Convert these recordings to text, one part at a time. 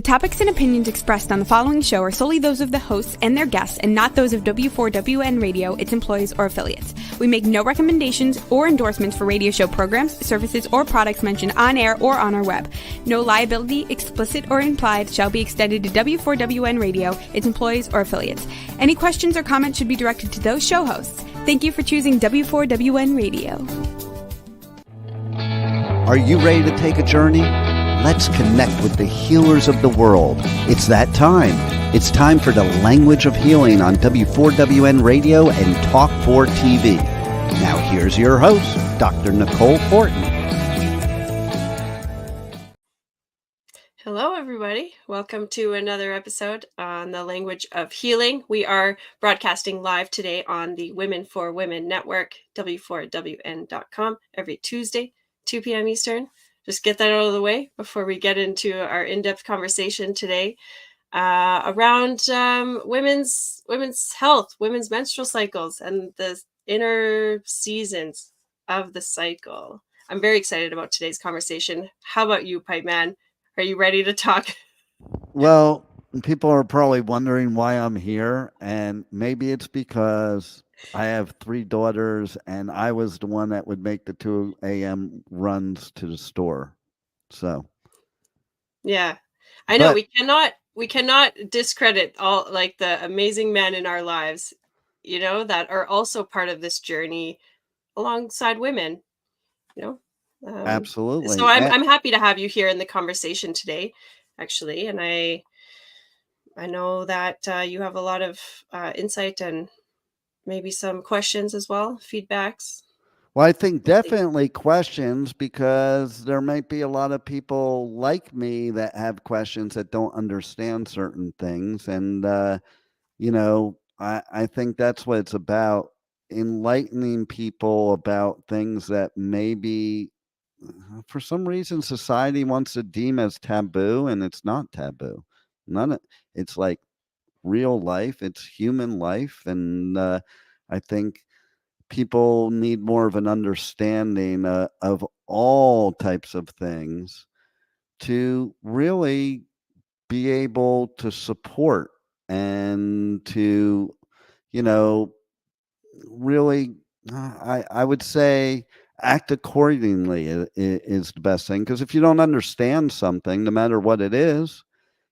topics and opinions expressed on the following show are solely those of the hosts and their guests and not those of W4WN Radio, its employees, or affiliates. We make no recommendations or endorsements for radio show programs, services, or products mentioned on air or on our web. No liability, explicit or implied, shall be extended to W4WN Radio, its employees, or affiliates. Any questions or comments should be directed to those show hosts. Thank you for choosing W4WN Radio. Are you ready to take a journey? Let's connect with the healers of the world. It's that time. It's time for the Language of Healing on W4WN Radio and Talk 4 TV. Now here's your host, Dr. Nicole Fortin. Hello, everybody. Welcome to another episode on the Language of Healing. We are broadcasting live today on the Women for Women Network, W4WN.com, every Tuesday, 2 p.m. Eastern. Just get that out of the way before we get into our in-depth conversation today around women's health, women's menstrual cycles, and the inner seasons of the cycle. I'm very excited about today's conversation. How about you, Pipe Man? Are you ready to talk? Well, people are probably wondering why I'm here, and maybe it's because I have 3 daughters, and I was the one that would make the 2 a.m. runs to the store. So, yeah, I know but we cannot discredit all like the amazing men in our lives, you know, that are also part of this journey alongside women, you know. So absolutely. I'm happy to have you here in the conversation today, actually, and I know that you have a lot of insight and maybe some questions as well, feedbacks. Well, I think definitely questions, because there might be a lot of people like me that have questions that don't understand certain things. And, I think that's what it's about, enlightening people about things that maybe for some reason society wants to deem as taboo, and it's not taboo. It's like real life, it's human life. And I think people need more of an understanding of all types of things to really be able to support and to, really, I would say, act accordingly is the best thing. Because if you don't understand something, no matter what it is,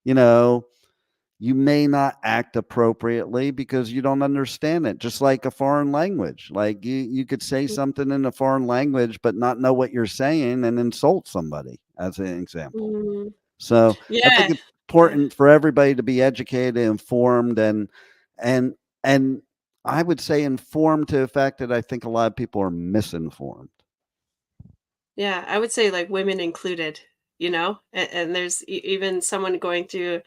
you may not act appropriately because you don't understand it. Just like a foreign language. Like you could say something in a foreign language, but not know what you're saying and insult somebody, as an example. Mm-hmm. So I think Yeah. it's important for everybody to be educated, informed, and I would say informed to the fact that I think a lot of people are misinformed. Yeah, I would say like women included, you know, and there's even someone going through,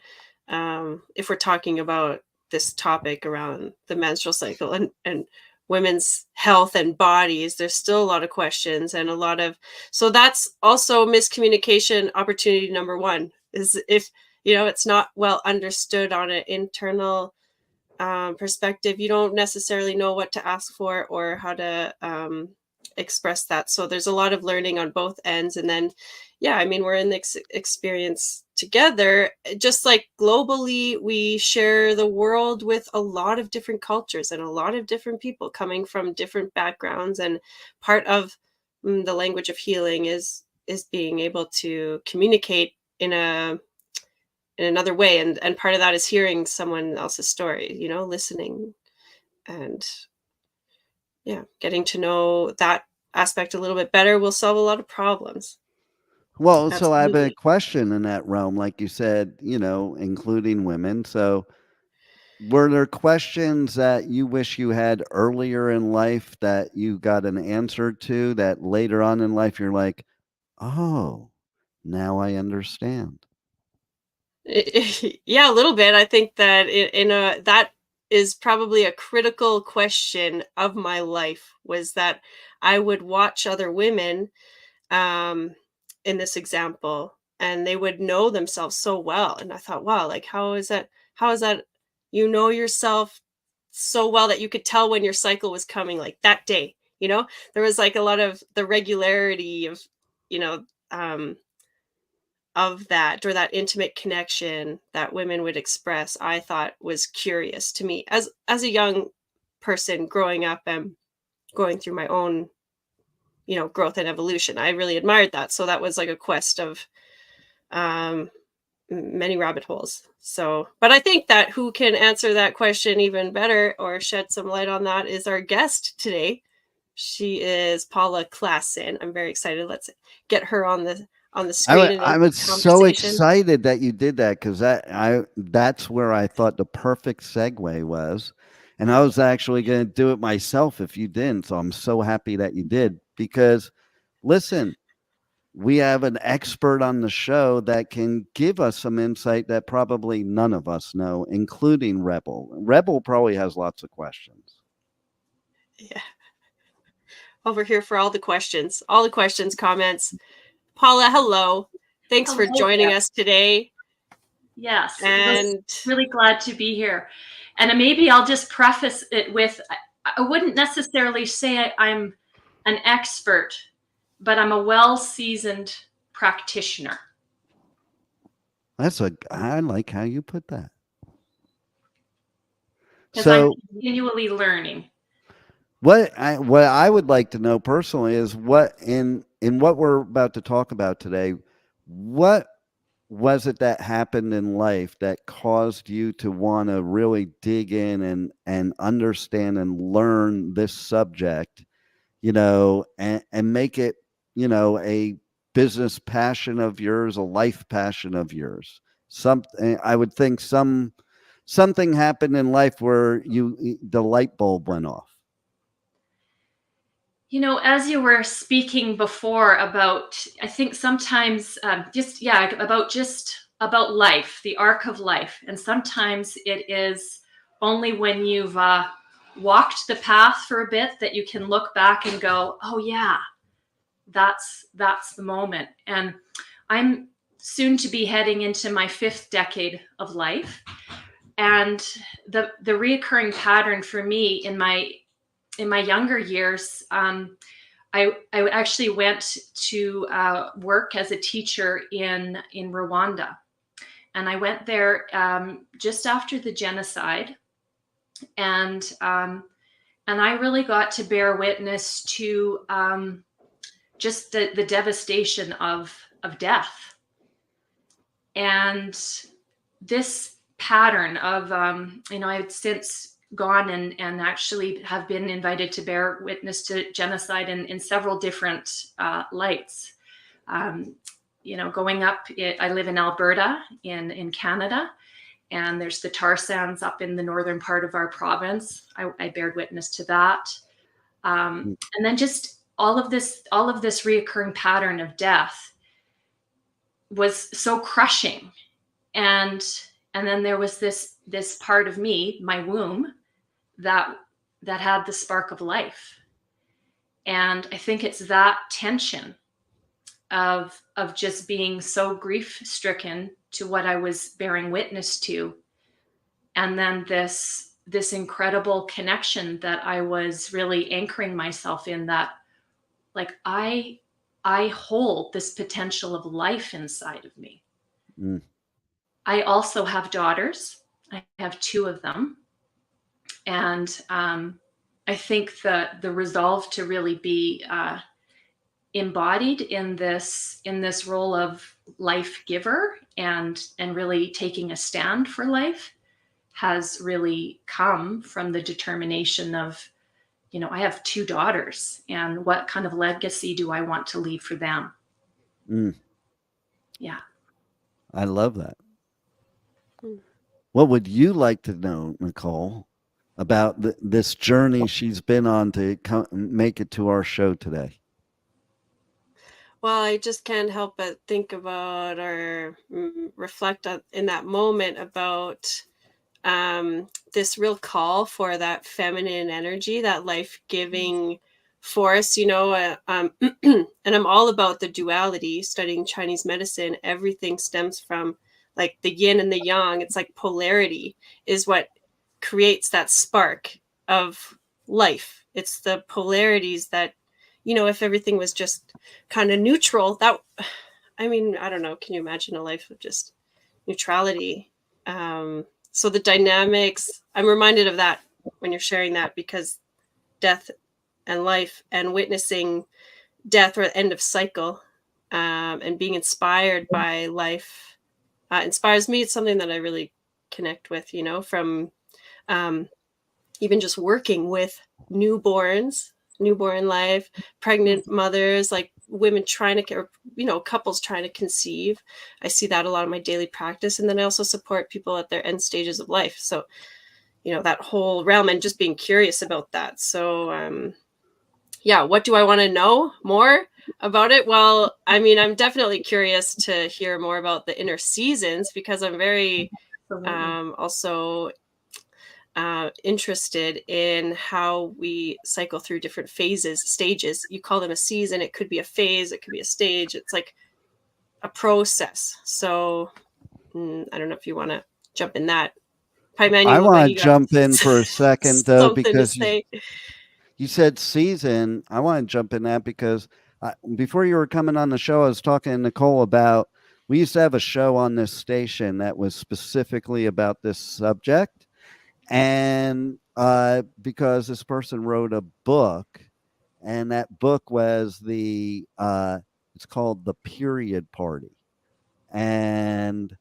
if we're talking about this topic around the menstrual cycle and women's health and bodies, there's still a lot of questions and a lot of, so that's also miscommunication opportunity number one is if, it's not well understood on an internal perspective, you don't necessarily know what to ask for or how to express that. So there's a lot of learning on both ends. And then, yeah, I mean, we're in the experience together. Just like globally, we share the world with a lot of different cultures and a lot of different people coming from different backgrounds. And part of the language of healing is being able to communicate in another way, and part of that is hearing someone else's story, listening and getting to know that aspect a little bit better will solve a lot of problems. Well, so I have a Absolutely. question in that realm, like you said, including women. So were there questions that you wish you had earlier in life that you got an answer to that later on in life you're like, oh, now I understand? Yeah, a little bit. I think that that is probably a critical question of my life, was that I would watch other women um in this example, and they would know themselves so well, and I thought, wow, like how is that you know yourself so well that you could tell when your cycle was coming, like that day, there was like a lot of the regularity of, you know um of that, or that intimate connection that women would express, I thought was curious to me as a young person growing up and going through my own, growth and evolution. I really admired that. So that was like a quest of um many rabbit holes. So, but I think that who can answer that question even better or shed some light on that is our guest today. She is Paula Klassen. I'm very excited. Let's get her on the screen and I into was the so conversation. excited that you did that because that's where I thought the perfect segue was. And I was actually going to do it myself if you didn't. So I'm so happy that you did because listen, we have an expert on the show that can give us some insight that probably none of us know, including Rebel. Rebel probably has lots of questions. Yeah. Over here for all the questions, comments. Paula, hello. Thanks for Hello joining there. us today. Yes, And really glad to be here. And maybe I'll just preface it with, I wouldn't necessarily say I'm an expert, but I'm a well-seasoned practitioner. I like how you put that. Because I'm So continually learning. what I would like to know personally is what in what we're about to talk about today, what was it that happened in life that caused you to want to really dig in and understand and learn this subject, and make it, a business passion of yours, a life passion of yours? Something I would think something happened in life where the light bulb went off. As you were speaking before about, I think sometimes about life, the arc of life. And sometimes it is only when you've walked the path for a bit that you can look back and go, oh yeah, that's the moment. And I'm soon to be heading into my 5th decade of life. And the reoccurring pattern for me in my younger years, I actually went to work as a teacher in Rwanda, and I went there just after the genocide, and I really got to bear witness to just the devastation of death, and this pattern of I've since gone and actually have been invited to bear witness to genocide in several different lights. Going up, I live in Alberta in Canada, and there's the tar sands up in the northern part of our province. I bared witness to that. And then just all of this reoccurring pattern of death was so crushing. And then there was this part of me, my womb, that had the spark of life. And I think it's that tension of just being so grief stricken to what I was bearing witness to, and then this incredible connection that I was really anchoring myself in, that like I hold this potential of life inside of me. I also have daughters. I have 2 of them. And I think the resolve to really be embodied in this role of life giver and really taking a stand for life has really come from the determination of, I have 2 daughters, and what kind of legacy do I want to leave for them? Yeah. I love that. What would you like to know, Nicole, about this journey she's been on to make it to our show today? well, I just can't help but think about or reflect on, in that moment about this real call for that feminine energy, that life-giving force, and I'm all about the duality. Studying Chinese medicine, everything stems from like the yin and the yang. It's like polarity is what creates that spark of life. It's the polarities that, if everything was just kind of neutral, that I mean, I don't know. Can you imagine a life of just neutrality? So the dynamics, I'm reminded of that when you're sharing that, because death and life and witnessing death or end of cycle, and being inspired by life inspires me. It's something that I really connect with, from even just working with newborns, newborn life, pregnant mothers, like women trying to, or, couples trying to conceive. I see that a lot in my daily practice. And then I also support people at their end stages of life. So, that whole realm, and just being curious about that. So, yeah, what do I want to know more about it? Well, I mean, I'm definitely curious to hear more about the inner seasons, because I'm very also interested in how we cycle through different stages. You call them a season. It could be a phase. It could be a stage. It's like a process. So I don't know if you want to jump in that. Pi I Manuel, want to you got jump in for a second, though, something to because say. you said season. I want to jump in that because before you were coming on the show, I was talking to Nicole about, we used to have a show on this station that was specifically about this subject. And because this person wrote a book, and that book was it's called The Period Party. And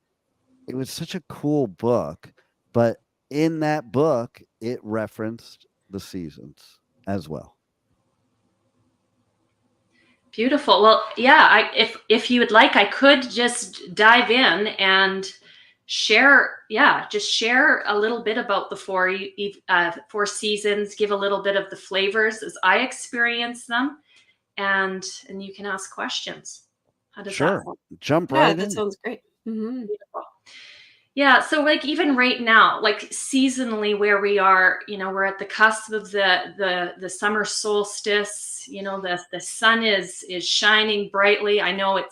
it was such a cool book, but in that book, it referenced the seasons as well. Beautiful. Well, yeah, if you would like, I could just dive in and share a little bit about the four seasons, give a little bit of the flavors as I experience them, and you can ask questions. How does that sound? Jump right in. That sounds great. Mm-hmm. Beautiful. Yeah, so like even right now, like seasonally where we are, we're at the cusp of the summer solstice. The sun is shining brightly. I know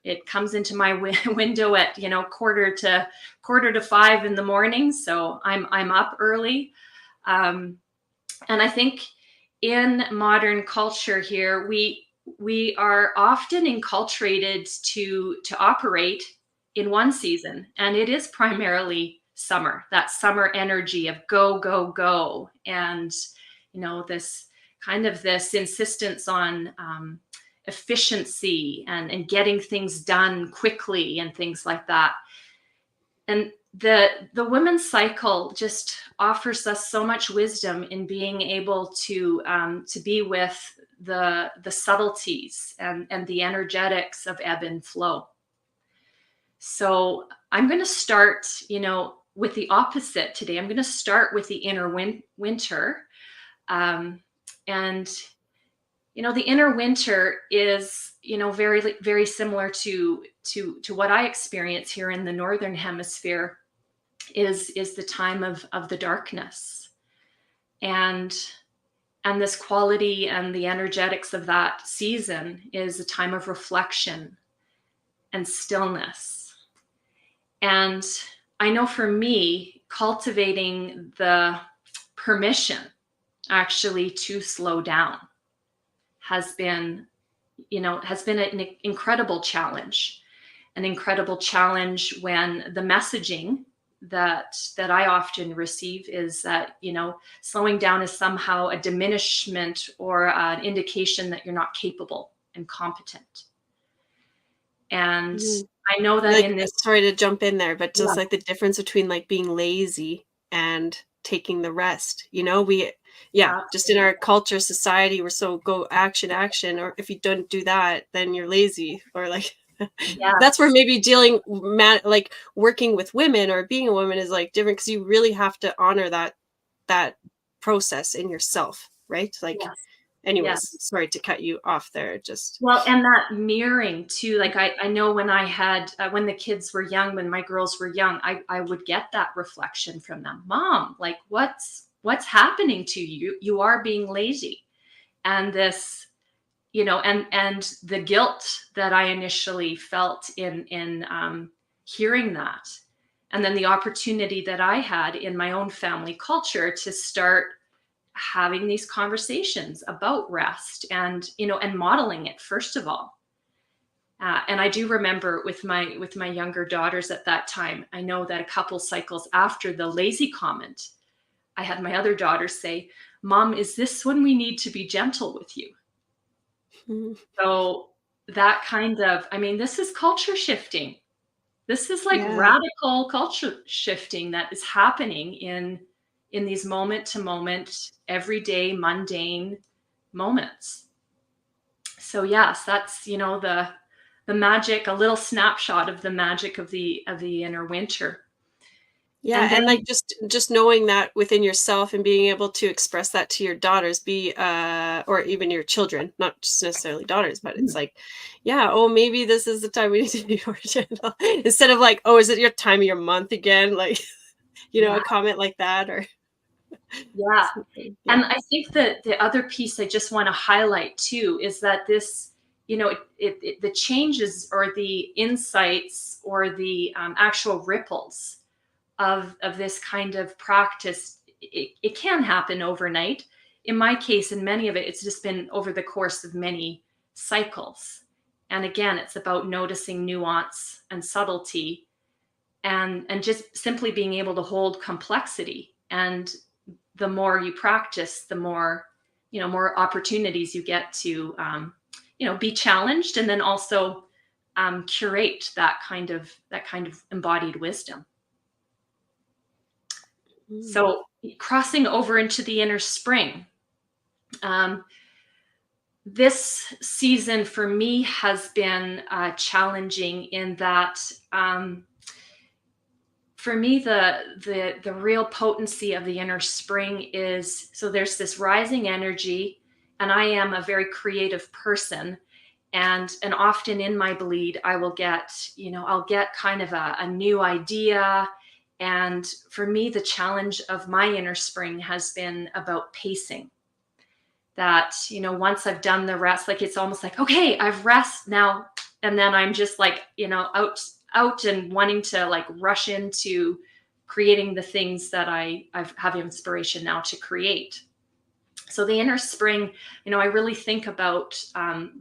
it comes into my window at quarter to 5 in the morning, so I'm up early, and I think in modern culture here we are often enculturated to operate in one season, and it is primarily summer, that summer energy of go, go, go. And, this insistence on efficiency and getting things done quickly and things like that. And the women's cycle just offers us so much wisdom in being able to be with the subtleties and the energetics of ebb and flow. So I'm going to start, with the opposite today. I'm going to start with the inner winter. And, the inner winter is, very, very similar to what I experience here in the Northern Hemisphere is the time of the darkness. And this quality and the energetics of that season is a time of reflection and stillness. And I know for me, cultivating the permission actually to slow down has been an incredible challenge. An incredible challenge when the messaging that I often receive is that, slowing down is somehow a diminishment or an indication that you're not capable and competent. And I know that in this, sorry to jump in there, but just like the difference between like being lazy and taking the rest, just in our culture, society, we're so go action, or if you don't do that, then you're lazy, or like, that's where maybe like working with women or being a woman is like different, because you really have to honor that process in yourself, right? Like, anyways, sorry to cut you off there. Well, and that mirroring too, like I know when I had, when the kids were young, when my girls were young, I would get that reflection from them. Mom, like what's happening to you? You are being lazy. And this, and the guilt that I initially felt in hearing that. And then the opportunity that I had in my own family culture to start having these conversations about rest and, and modeling it first of all. And I do remember with my younger daughters at that time, I know that a couple cycles after the lazy comment, I had my other daughters say, "Mom, is this when we need to be gentle with you?" Mm-hmm. So that kind of, I mean, this is culture shifting. This is like Yeah. radical culture shifting that is happening in these moment to moment, everyday, mundane moments. So yes, that's, you know, the magic, a little snapshot of the magic of the inner winter. Yeah, And and then like just knowing that within yourself and being able to express that to your daughters, or even your children, not just necessarily daughters, but it's like, yeah, oh, maybe this is the time we need to be more gentle. Instead of like, oh, is it your time of your month again? Like, yeah, a comment like that or yeah. something. And Yeah. I think that the other piece I just want to highlight too is that this, you know, the changes or the insights or the actual ripples of this kind of practice, it can happen overnight. In my case, in many of it, it's just been over the course of many cycles. And again, it's about noticing nuance and subtlety, and just simply being able to hold complexity. And the more you practice, the more, you know, more opportunities you get to, you know, be challenged, and then also curate that kind of embodied wisdom. Mm. So crossing over into the inner spring, this season for me has been challenging in that, for me, the real potency of the inner spring is, so there's this rising energy, and I am a very creative person, and often in my bleed I will get, you know, I'll get kind of a new idea. And for me, the challenge of my inner spring has been about pacing. That, you know, once I've done the rest, like it's almost like, okay, I've rest now, and then I'm just like, you know, out and wanting to like rush into creating the things that I have inspiration now to create. So the inner spring, you know, I really think about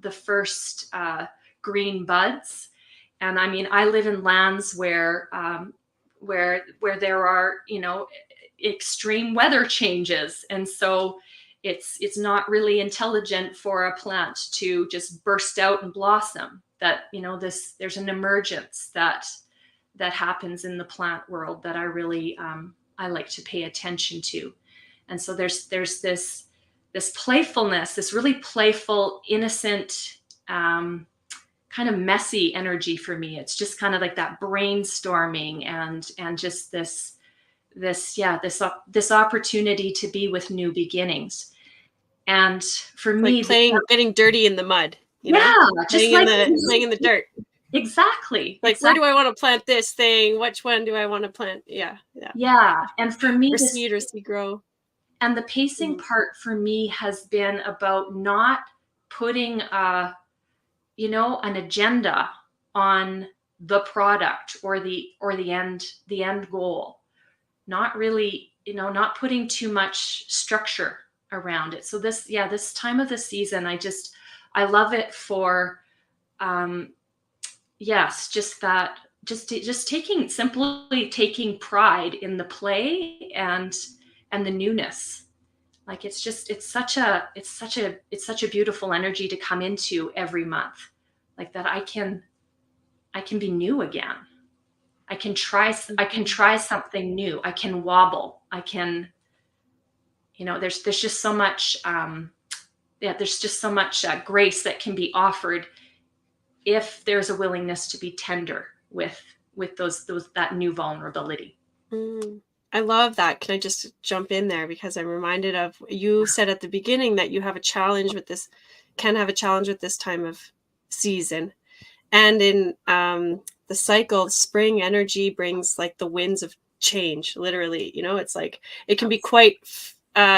the first green buds. And I mean, I live in lands where there are, you know, extreme weather changes, and so it's not really intelligent for a plant to just burst out and blossom. That, you know, there's an emergence that happens in the plant world that I really I like to pay attention to. And so there's this playfulness, this really playful, innocent, kind of messy energy for me. It's just kind of like that brainstorming and just this opportunity to be with new beginnings. And for me, Like getting dirty in the mud, you yeah, know, just playing like in the dirt. exactly. Like, where do I want to plant this thing? Which one do I want to plant? Yeah. Yeah, and for me, Or seed grow. and the pacing part for me has been about not putting you know, an agenda on the product or the end goal. Not really, you know, not putting too much structure around it. So this time of the season, I love it for yes, just that, just simply taking pride in the play and the newness. Like it's such a beautiful energy to come into every month. Like that I can be new again. I can try something new. I can wobble. I can, you know, there's just so much there's just so much grace that can be offered if there's a willingness to be tender with that new vulnerability. I love that. Can I just jump in there, because I'm reminded of, you said at the beginning that you have a challenge with this, can have a challenge with this time of season. And in the cycle, spring energy brings like the winds of change, literally, you know, it's like, it can be quite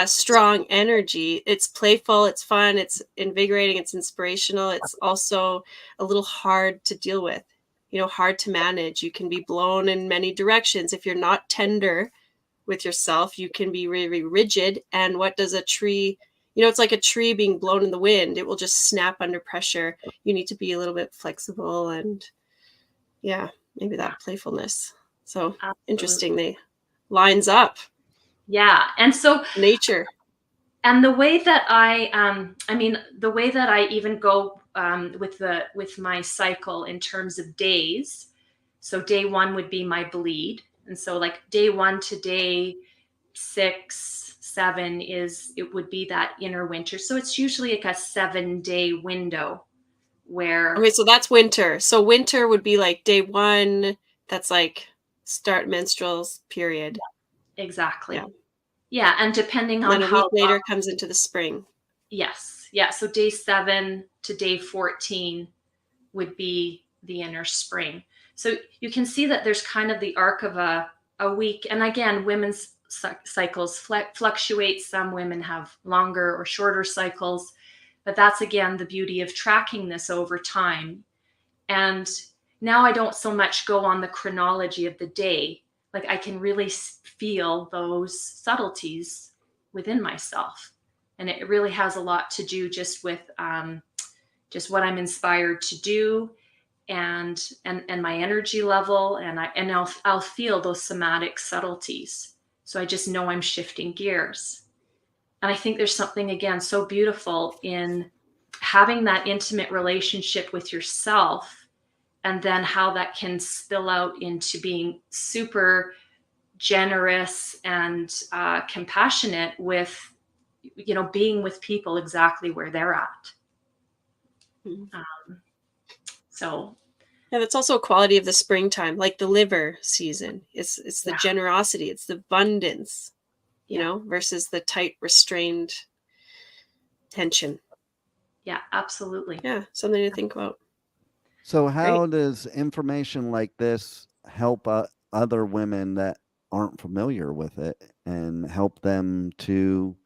strong energy. It's playful, it's fun, it's invigorating, it's inspirational. It's also a little hard to deal with, you know, hard to manage. You can be blown in many directions. If you're not tender with yourself, you can be really rigid. And what does a tree, it's like a tree being blown in the wind. It will just snap under pressure. You need to be a little bit flexible, and yeah, maybe that playfulness. So interesting. They lines up. Yeah. And so Nature. and the way that the way that I even go with my cycle in terms of days. So day 1 would be my bleed, and so like day 1 to day 6, 7 it would be that inner winter. So it's usually like a 7-day window where. Okay, so that's winter. So winter would be like day 1. That's like start menstruals period. Exactly. Yeah. Yeah, and depending on then a how week later comes into the spring. Yes. Yeah. So day 7 to day 14 would be the inner spring. So you can see that there's kind of the arc of a week. And again, women's cycles fluctuate. Some women have longer or shorter cycles, but that's again the beauty of tracking this over time. And now I don't so much go on the chronology of the day. Like I can really feel those subtleties within myself. And it really has a lot to do just with just what I'm inspired to do and my energy level. And I'll feel those somatic subtleties. So I just know I'm shifting gears. And I think there's something, again, so beautiful in having that intimate relationship with yourself, and then how that can spill out into being super generous and compassionate with, being with people exactly where they're at. So yeah, that's also a quality of the springtime, like the liver season. It's the generosity, it's the abundance, versus the tight, restrained tension. Yeah, absolutely. Yeah, something to think about. So how does information like this help other women that aren't familiar with it and help them to,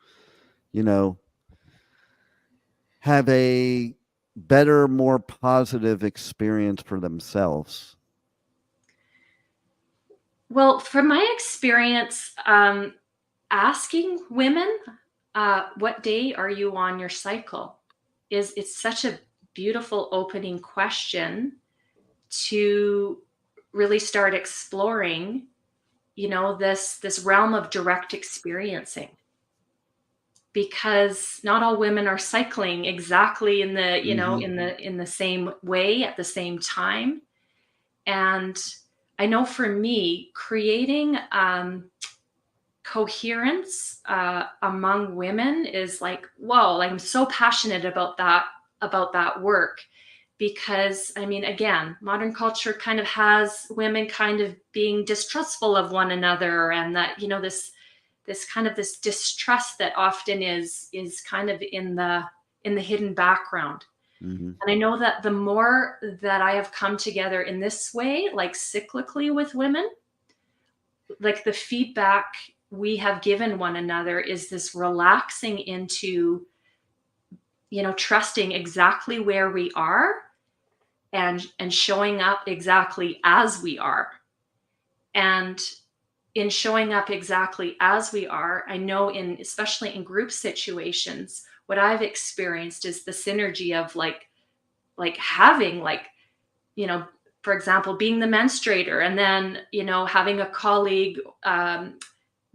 have a better, more positive experience for themselves? Well, from my experience, asking women, what day are you on your cycle? It's such a beautiful opening question to really start exploring, this realm of direct experiencing. Because not all women are cycling exactly in the, in the same way at the same time. And I know for me, creating coherence among women is like, whoa, like I'm so passionate about that work. Because again, modern culture kind of has women kind of being distrustful of one another, and that, this kind of this distrust that often is kind of in the hidden background. Mm-hmm. And I know that the more that I have come together in this way, like cyclically with women, like the feedback we have given one another is this relaxing into, trusting exactly where we are and showing up exactly as we are. And in showing up exactly as we are, I know especially in group situations, what I've experienced is the synergy of like having for example, being the menstruator, and then, having a colleague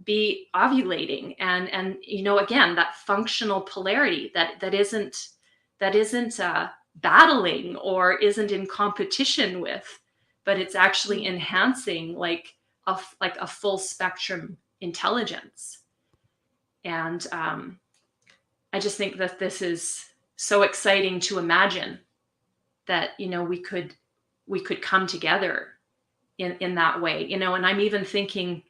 be ovulating, and again, that functional polarity that isn't battling or isn't in competition with, but it's actually enhancing like a full spectrum intelligence. And I just think that this is so exciting to imagine that, we could come together in that way, and I'm even thinking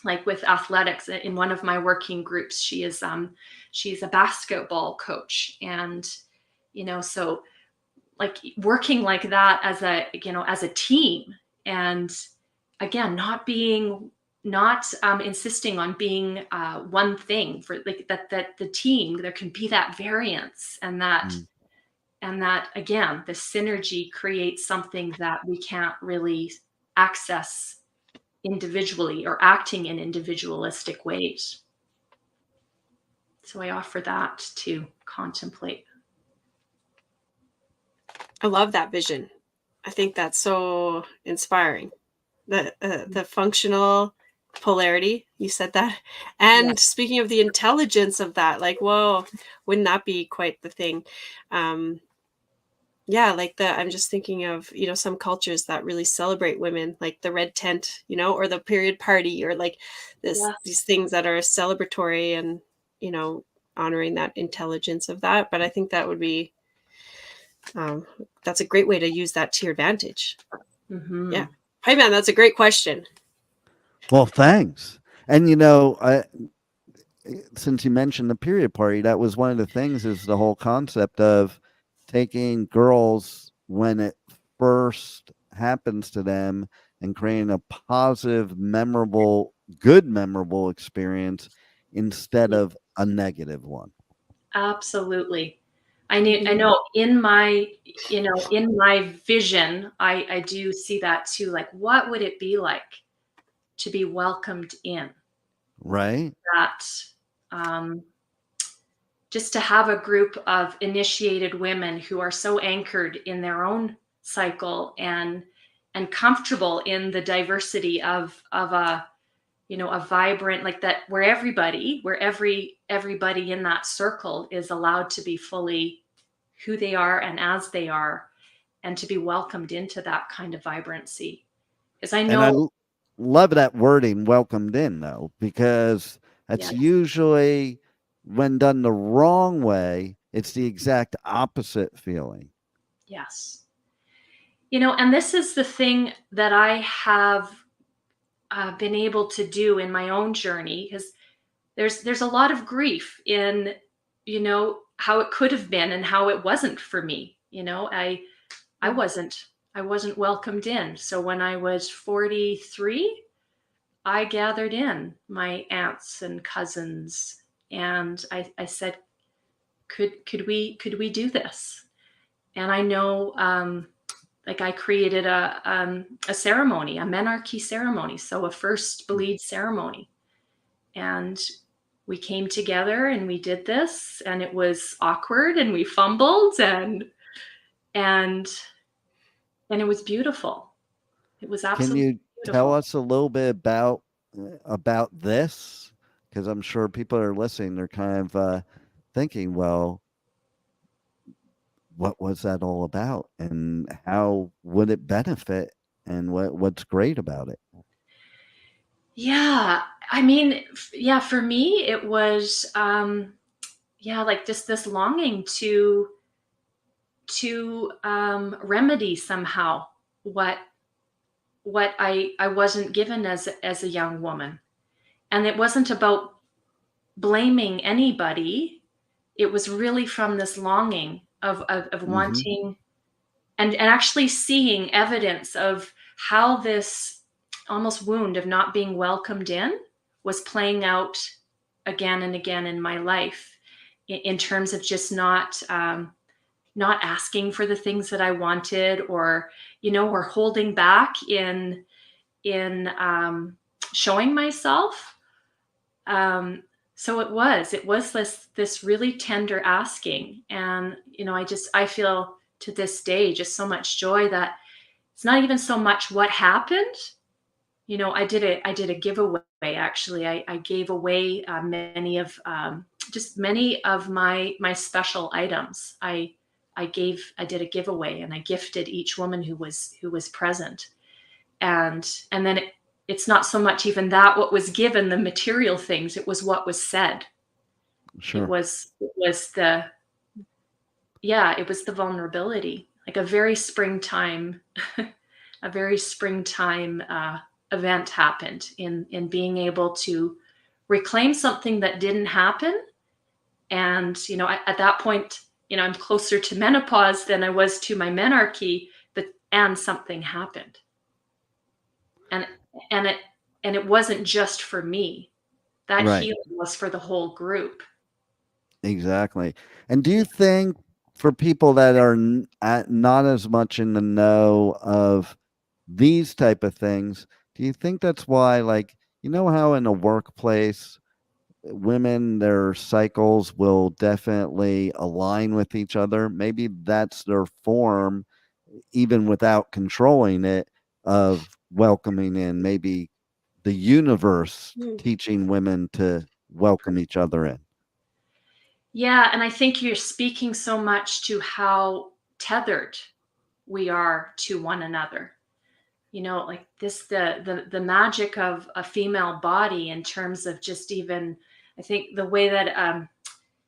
like with athletics. In one of my working groups, she's a basketball coach, and, so like working like that as a team, and again, not insisting on being one thing for like that the team, there can be that variance, and that again, the synergy creates something that we can't really access individually or acting in individualistic ways. So I offer that to contemplate. I love that vision. I think that's so inspiring. The functional polarity, you said that. And Yeah. speaking of the intelligence of that, like, whoa, wouldn't that be quite the thing? Yeah, like I'm just thinking of, some cultures that really celebrate women, like the red tent, or the period party, or like Yeah. these things that are celebratory and, honoring that intelligence of that. But I think that would be, that's a great way to use that to your advantage. Mm-hmm. Yeah. Hi, man, that's a great question. Well, thanks. And since you mentioned the period party, that was one of the things, is the whole concept of taking girls when it first happens to them and creating a positive, good memorable experience instead of a negative one. Absolutely. I know in my vision, I do see that too. Like, what would it be like to be welcomed in? Right? That just to have a group of initiated women who are so anchored in their own cycle and comfortable in the diversity of a a vibrant, like that, where everybody in that circle is allowed to be fully who they are and as they are, and to be welcomed into that kind of vibrancy. Because I And know, love that wording, welcomed in, though, because that's yes, usually, when done the wrong way, it's the exact opposite feeling. yes, and this is the thing that I have been able to do in my own journey, because there's a lot of grief in how it could have been and how it wasn't for me. I wasn't welcomed in. So when I was 43, I gathered in my aunts and cousins, and I said, could we do this? And I know, like, I created a ceremony, a menarche ceremony, so a first bleed ceremony, and we came together and we did this, and it was awkward and we fumbled, and it was beautiful. It was Can absolutely you tell beautiful. us a little bit about this? Because I'm sure people are listening, they're kind of thinking, well, what was that all about, and how would it benefit, and what's great about it? Yeah, I mean, yeah, for me it was yeah, like just this longing to remedy somehow what I wasn't given as a young woman. And it wasn't about blaming anybody. It was really from this longing of Mm-hmm. wanting and actually seeing evidence of how this almost wound of not being welcomed in was playing out again and again in my life, in terms of just not asking for the things that I wanted, or or holding back in showing myself. So it was this really tender asking, and I feel to this day just so much joy that it's not even so much what happened. I did a giveaway, actually. I gave away many of my special items. I did a giveaway, and I gifted each woman who was present. And then it's not so much even that what was given, the material things, it was what was said. Sure. It was the vulnerability, like a very springtime a very springtime event happened in being able to reclaim something that didn't happen. And at that point, I'm closer to menopause than I was to my menarche, and something happened. And it wasn't just for me. That Right. healing was for the whole group. Exactly. And do you think, for people that are not as much in the know of these type of things, do you think that's why, like, how in a workplace, women, their cycles will definitely align with each other. Maybe that's their form, even without controlling it, of welcoming in. Maybe the universe teaching women to welcome each other in. Yeah, and I think you're speaking so much to how tethered we are to one another. You know, like this, the magic of a female body in terms of just even, I think the way that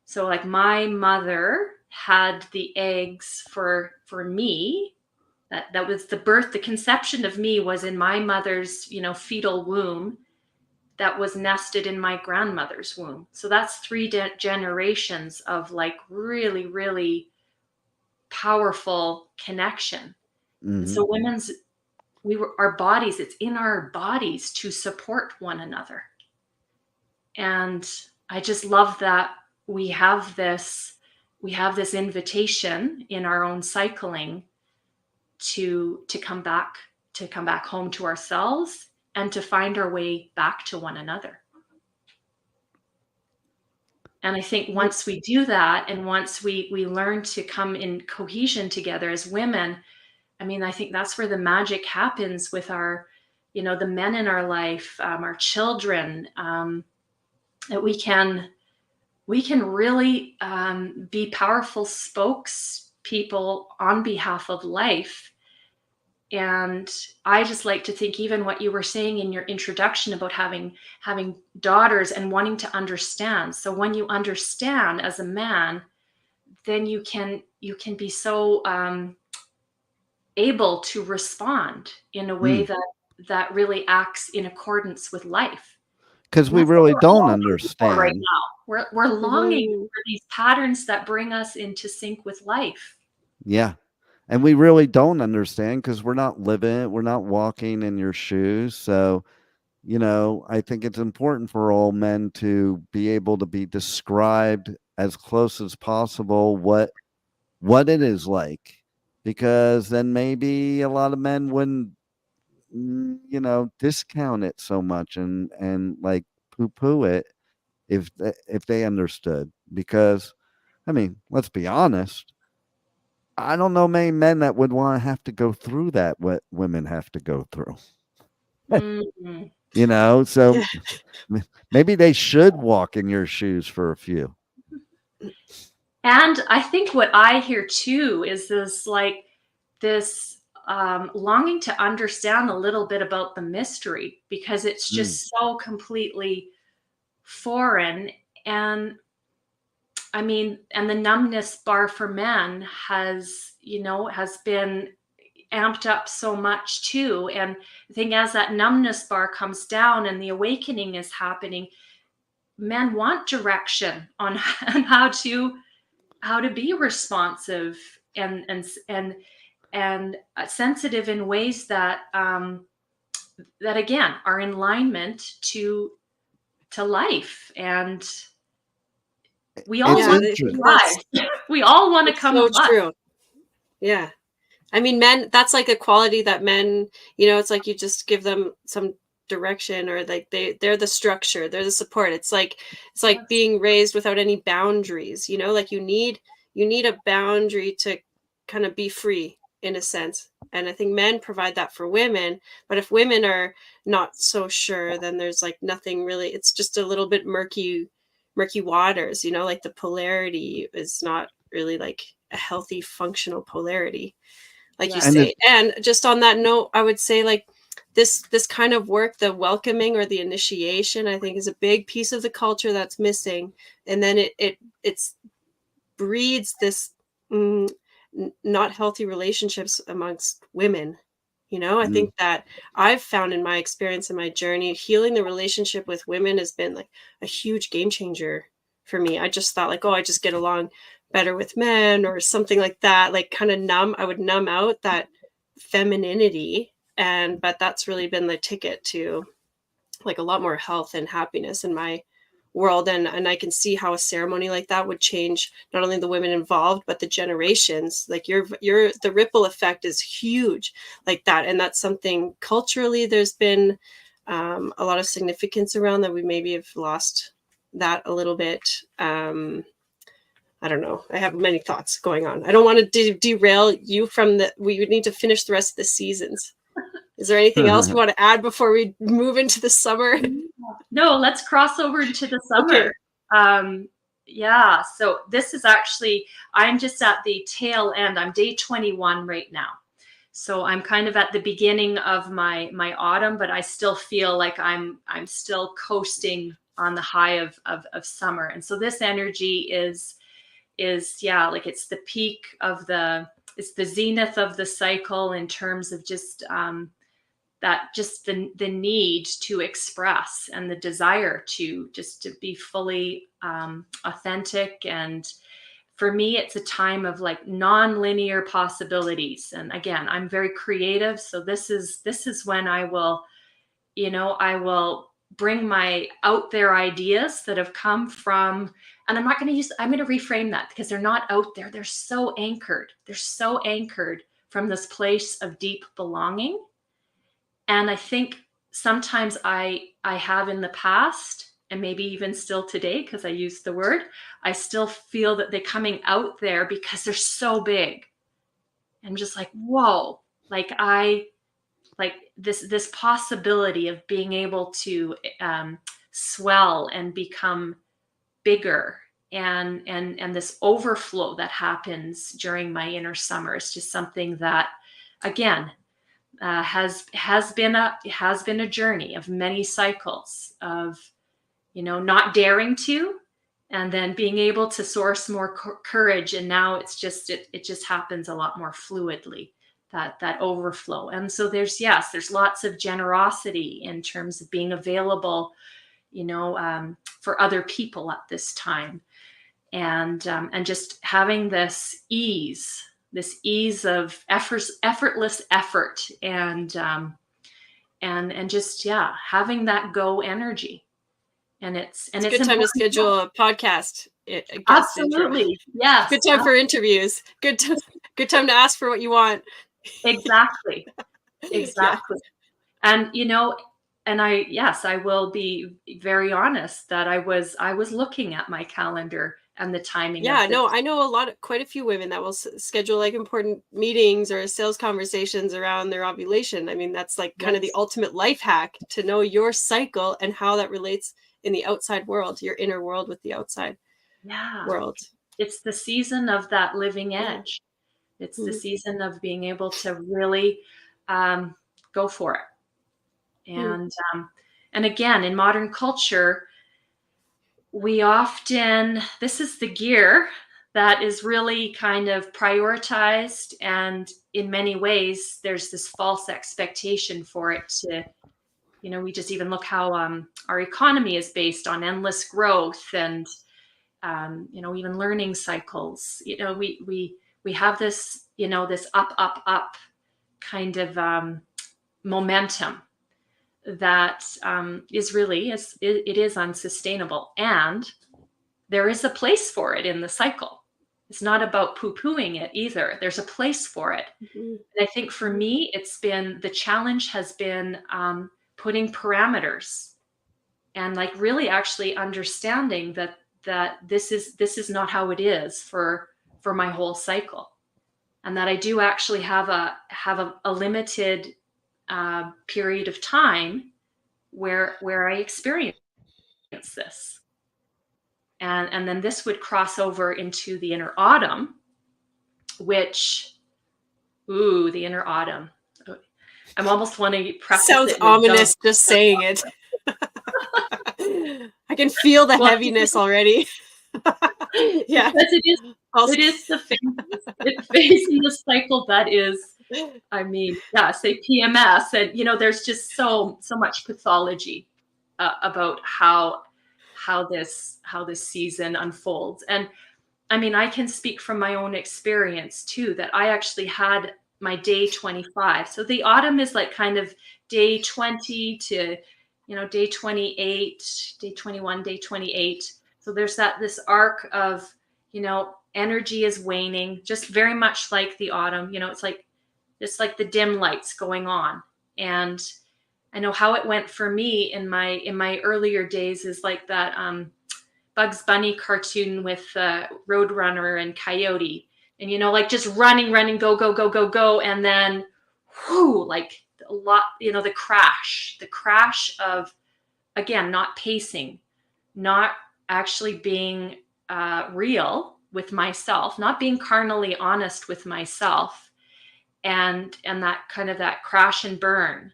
so like my mother had the eggs for me. That was the birth, the conception of me was in my mother's, you know, fetal womb that was nested in my grandmother's womb. So that's three generations of like really, really powerful connection. And so our bodies, it's in our bodies to support one another. And I just love that we have this invitation in our own cycling to come back home to ourselves and to find our way back to one another. And I think once we do that, and once we learn to come in cohesion together as women, I mean, I think that's where the magic happens with our, you know, the men in our life, our children, that we can really be powerful spokespeople on behalf of life. And I just like to think, even what you were saying in your introduction about having daughters and wanting to understand. So when you understand as a man, then you can be so able to respond in a way that really acts in accordance with life. Because we really don't understand right now. We're longing for these patterns that bring us into sync with life. Yeah. And we really don't understand because we're not living it. We're not walking in your shoes. So, you know, I think it's important for all men to be able to be described as close as possible what it is like, because then maybe a lot of men wouldn't, you know, discount it so much and like poo-poo it if they understood. Because, I mean, let's be honest, I don't know many men that would want to have to go through that, what women have to go through. Mm-hmm. You know, so maybe they should walk in your shoes for a few. And I think what I hear too is this longing to understand a little bit about the mystery, because it's just so completely foreign. And I mean, and the numbness bar for men has been amped up so much too. And I think as that numbness bar comes down and the awakening is happening, men want direction on how to be responsive and sensitive in ways that that again are in alignment to life. And we all want to thrive. We all want to come so true. Yeah. I mean, men, that's like a quality that men, you know, it's like you just give them some direction, or like they're the structure, they're the support. It's like being raised without any boundaries, you know, like you need a boundary to kind of be free in a sense. And I think men provide that for women. But if women are not so sure, then there's like nothing really, it's just a little bit murky waters, you know, like the polarity is not really like a healthy functional polarity, like you say. And just on that note, I would say like this kind of work, the welcoming or the initiation, I think is a big piece of the culture that's missing. And then it's breeds this not healthy relationships amongst women. You know, I think that I've found in my experience in my journey, healing the relationship with women has been like a huge game changer for me. I just thought like, oh, I just get along better with men or something like that, like kind of I would numb out that femininity. But that's really been the ticket to like a lot more health and happiness in my world. And I can see how a ceremony like that would change not only the women involved, but the generations. Like the ripple effect is huge like that. And that's something culturally there's been a lot of significance around that we maybe have lost that a little bit. I don't know. I have many thoughts going on. I don't want to derail you from we would need to finish the rest of the seasons. Is there anything else you want to add before we move into the summer? No, let's cross over into the summer. Okay. Yeah, so this is actually, I'm just at the tail end. I'm day 21 right now. So I'm kind of at the beginning of my autumn, but I still feel like I'm still coasting on the high of summer. And so this energy is like it's the peak of it's the zenith of the cycle in terms of just the need to express and the desire to be fully authentic. And for me, it's a time of like non-linear possibilities. And again, I'm very creative. So this is when I will bring my out there ideas that have come from, and I'm going to reframe that, because they're not out there. They're so anchored. They're so anchored from this place of deep belonging. And I think sometimes I have in the past, and maybe even still today, because I use the word, I still feel that they're coming out there because they're so big. I'm just like, whoa, like this possibility of being able to swell and become bigger, and this overflow that happens during my inner summer is just something that, again, has been a journey of many cycles of, not daring to, and then being able to source more courage. And now it just happens a lot more fluidly, that overflow. And so there's lots of generosity in terms of being available, for other people at this time. And just having this ease of effortless effort, and just, having that go energy. And it's a good time to schedule a podcast. Absolutely. Yes. Good time for interviews. Good time to ask for what you want. Exactly. Yeah. And, and I will be very honest that I was looking at my calendar and the timing. Yeah, no, I know quite a few women that will schedule like important meetings or sales conversations around their ovulation. I mean, that's like kind of the ultimate life hack, to know your cycle and how that relates in the outside world, your inner world with the outside world. It's the season of that living edge. It's the season of being able to really go for it. And again, in modern culture, we often, this is the gear that is really kind of prioritized. And in many ways, there's this false expectation for it to, we just even look how our economy is based on endless growth and, even learning cycles. We have this, this up kind of momentum that is unsustainable, and there is a place for it in the cycle. It's not about poo-pooing it either. There's a place for it. And I think for me, the challenge has been putting parameters, and like really actually understanding that this is not how it is for my whole cycle, and that I do actually have a limited period of time where I experience this, and then this would cross over into the inner autumn, which, the inner autumn. I'm almost wanting to preface sounds it ominous just saying it. I can feel the heaviness already. Yeah, because it is the phase in the cycle that is, say PMS, and there's just so much pathology about how this season unfolds. And I mean, I can speak from my own experience too, that I actually had my day 25. So the autumn is like kind of day 20 to day 28, day 21, day 28. So there's this arc of energy is waning, just very much like the autumn. It's like just like the dim lights going on. And I know how it went for me in my earlier days is like that Bugs Bunny cartoon with Roadrunner and Coyote, and like just running, go, go, go, go, go, and then whoo, like a lot, the crash of, again, not pacing, not actually being real with myself, not being carnally honest with myself, and that kind of that crash and burn.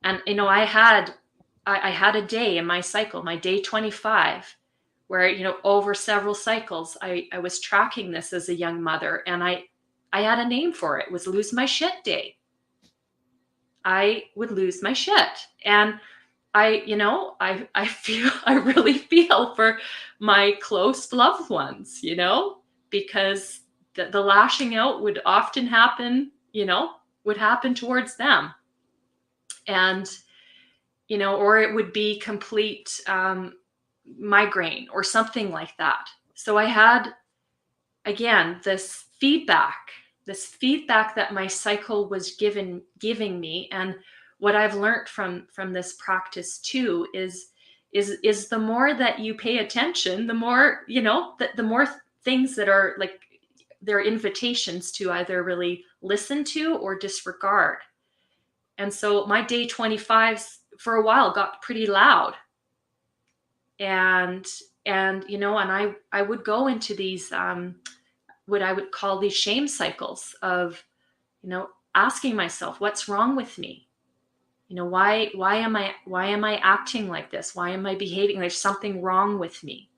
And I had a day in my cycle, my day 25, where over several cycles I was tracking this as a young mother, and I had a name for it. It was lose my shit day. I would lose my shit, and I really feel for my close loved ones, because the lashing out would often happen, would happen towards them. And, or it would be complete migraine or something like that. So I had, again, this feedback that my cycle was giving me. And what I've learned from this practice too is the more that you pay attention, the more, the more things that are like, they're invitations to either really listen to or disregard. And so my day 25s for a while got pretty loud. And I would go into these, what I would call these shame cycles of, asking myself, what's wrong with me? Why am I acting like this? Why am I behaving? There's something wrong with me.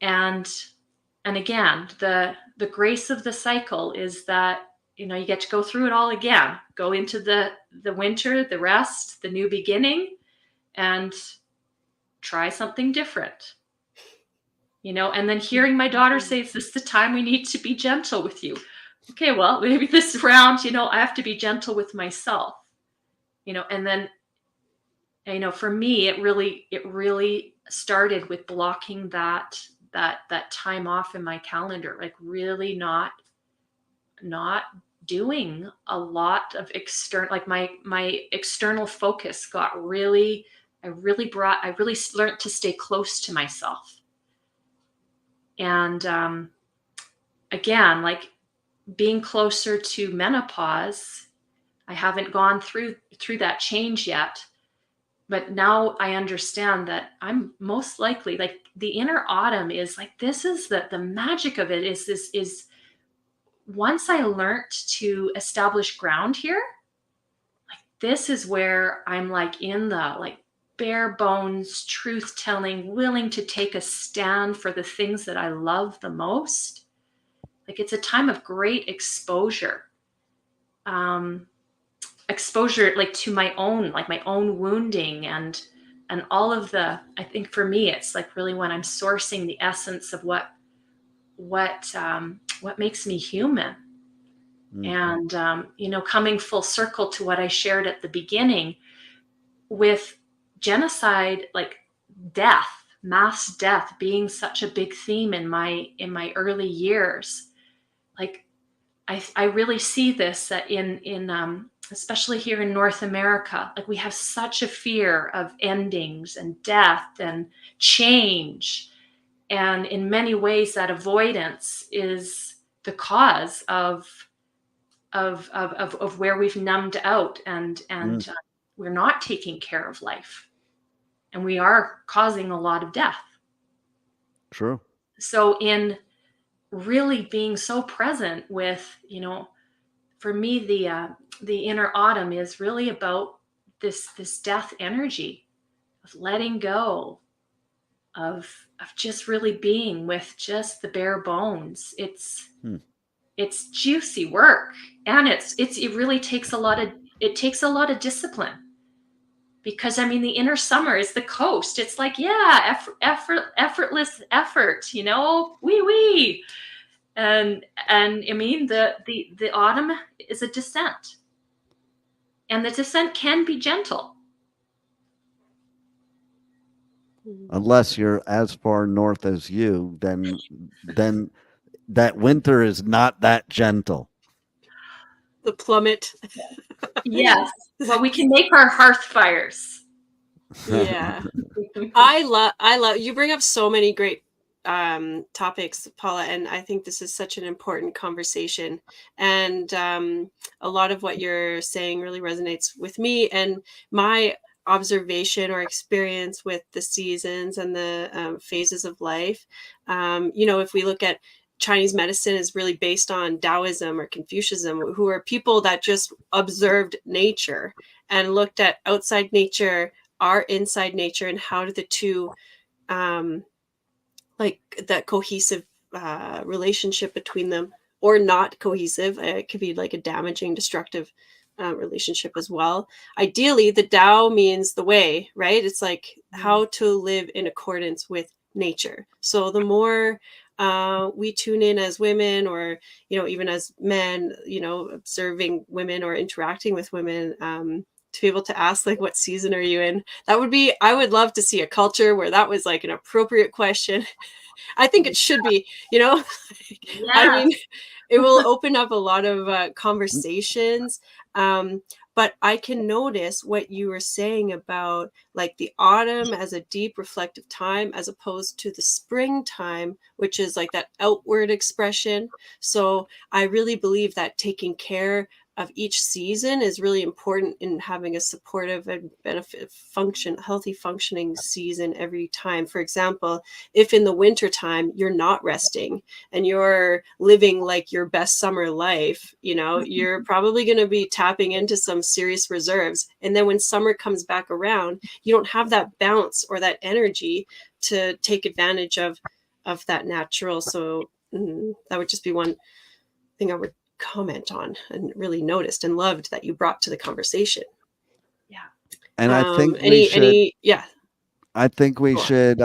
And again, the grace of the cycle is that, you get to go through it all again, go into the winter, the rest, the new beginning, and try something different. And then hearing my daughter say, is this the time we need to be gentle with you? Okay, well, maybe this round, I have to be gentle with myself, and then, for me, it really started with blocking that time off in my calendar, like really not doing a lot of external, like my external focus got I really learned to stay close to myself. And again, like being closer to menopause, I haven't gone through that change yet, but now I understand that I'm most likely, like the inner autumn is like, this is the magic of it is once I learned to establish ground here, like this is where I'm like in the like bare bones, truth telling, willing to take a stand for the things that I love the most. Like it's a time of great exposure. Exposure like to my own wounding and all of the, I think for me, it's like really when I'm sourcing the essence of what makes me human. Mm-hmm. And, coming full circle to what I shared at the beginning with genocide, like death, mass death being such a big theme in my early years. Like I really see this in especially here in North America, like we have such a fear of endings and death and change. And in many ways that avoidance is the cause of where we've numbed out and we're not taking care of life, and we are causing a lot of death. True. So in really being so present with, for me, the inner autumn is really about this death energy of letting go, of just really being with just the bare bones. It's juicy work, and it really takes a lot of discipline, because I mean the inner summer is the coast. It's like, yeah, effortless effort, wee. And I mean the autumn is a descent, and the descent can be gentle. Unless you're as far north as you, then that winter is not that gentle. The plummet. Yes. Well, we can make our hearth fires. Yeah. I love you bring up so many great topics, Paula, and I think this is such an important conversation. And a lot of what you're saying really resonates with me and my observation or experience with the seasons and the phases of life. If we look at Chinese medicine is really based on Taoism or Confucianism, who are people that just observed nature and looked at outside nature, our inside nature, and how do the two like that cohesive relationship between them, or not cohesive. It could be like a damaging, destructive relationship as well. Ideally, the Tao means the way, right? It's like how to live in accordance with nature. So the more we tune in as women, or even as men, observing women or interacting with women, to be able to ask like, what season are you in? I would love to see a culture where that was like an appropriate question. I think it should be, I mean, it will open up a lot of conversations. But I can notice what you were saying about like the autumn as a deep reflective time, as opposed to the springtime, which is like that outward expression. So I really believe that taking care of each season is really important in having a supportive and healthy functioning season every time. For example, if in the winter time you're not resting and you're living like your best summer life, you're probably going to be tapping into some serious reserves. And then when summer comes back around, you don't have that bounce or that energy to take advantage of that natural. So that would just be one thing I would comment on and really noticed and loved that you brought to the conversation. Yeah. And I think we should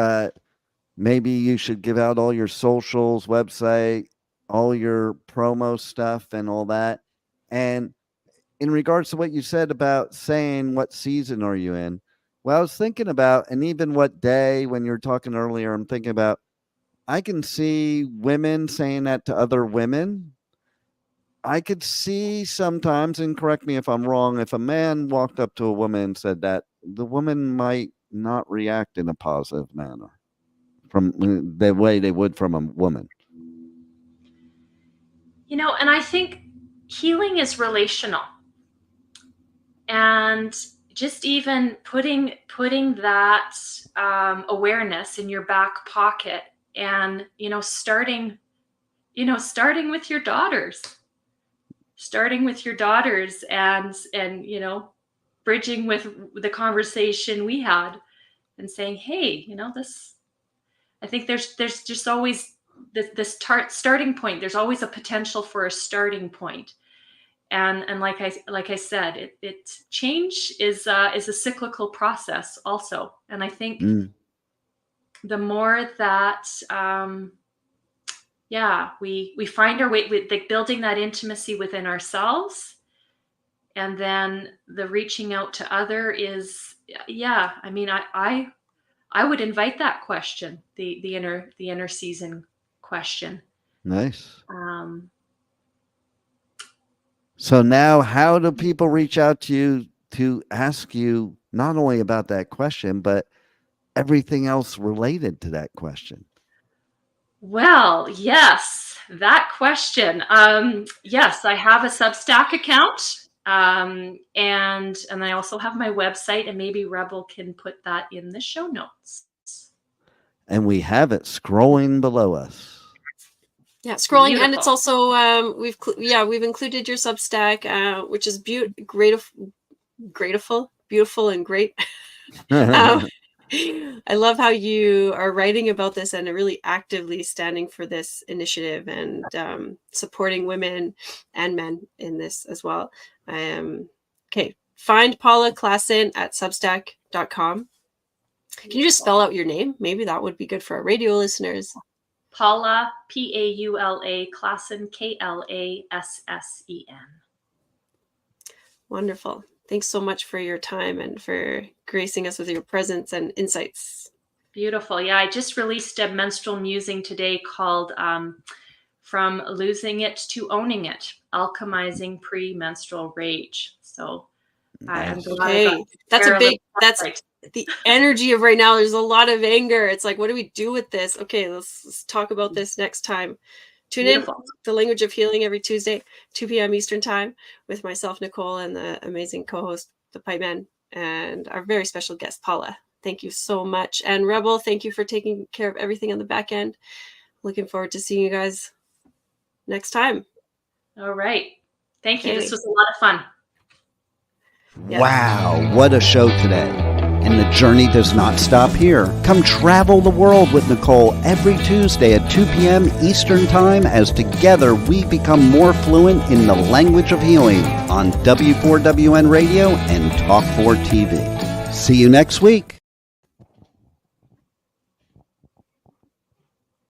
maybe you should give out all your socials, website, all your promo stuff and all that. And in regards to what you said about saying what season are you in, well, I was thinking about, and even what day, when you were talking earlier, I'm thinking about, I can see women saying that to other women. I could see sometimes, and correct me if I'm wrong, if a man walked up to a woman and said that, the woman might not react in a positive manner from the way they would from a woman. And I think healing is relational. And just even putting that awareness in your back pocket, and starting with your daughters, and bridging with the conversation we had, and saying, hey, this, I think there's just always this starting point. There's always a potential for a starting point. And like I said, it change is a cyclical process also. And I think the more that we find our way with like building that intimacy within ourselves, and then the reaching out to other is, I mean, I would invite that question, the inner season question. Nice. So now, how do people reach out to you to ask you not only about that question, but everything else related to that question? Well, yes, that question. Yes, I have a Substack account, and I also have my website, and maybe Rebel can put that in the show notes. And we have it scrolling below us. Yeah, scrolling. Beautiful. And it's also we've included your Substack, which is beautiful and great. I love how you are writing about this and really actively standing for this initiative and supporting women and men in this as well. Okay, find Paula Klassen at substack.com. Can you just spell out your name? Maybe that would be good for our radio listeners. Paula, Paula, Klassen, Klassen. Wonderful. Thanks so much for your time and for gracing us with your presence and insights. Beautiful. Yeah, I just released a menstrual musing today called From Losing It to Owning It, Alchemizing Premenstrual Rage. So I'm glad that's the energy of right now, there's a lot of anger. It's like, what do we do with this? Okay, let's talk about this next time. Tune Beautiful. in, The Language of Healing, every Tuesday, 2 p.m. Eastern Time, with myself, Nicole, and the amazing co-host, the Pipe Man, and our very special guest, Paula. Thank you so much. And Rebel, thank you for taking care of everything on the back end. Looking forward to seeing you guys next time. All right. Thank you. Okay. This was a lot of fun. Yes. Wow, what a show today. And the journey does not stop here. Come travel the world with Nicole every Tuesday at 2 p.m. Eastern Time as together we become more fluent in the language of healing on W4WN Radio and Talk 4 TV. See you next week.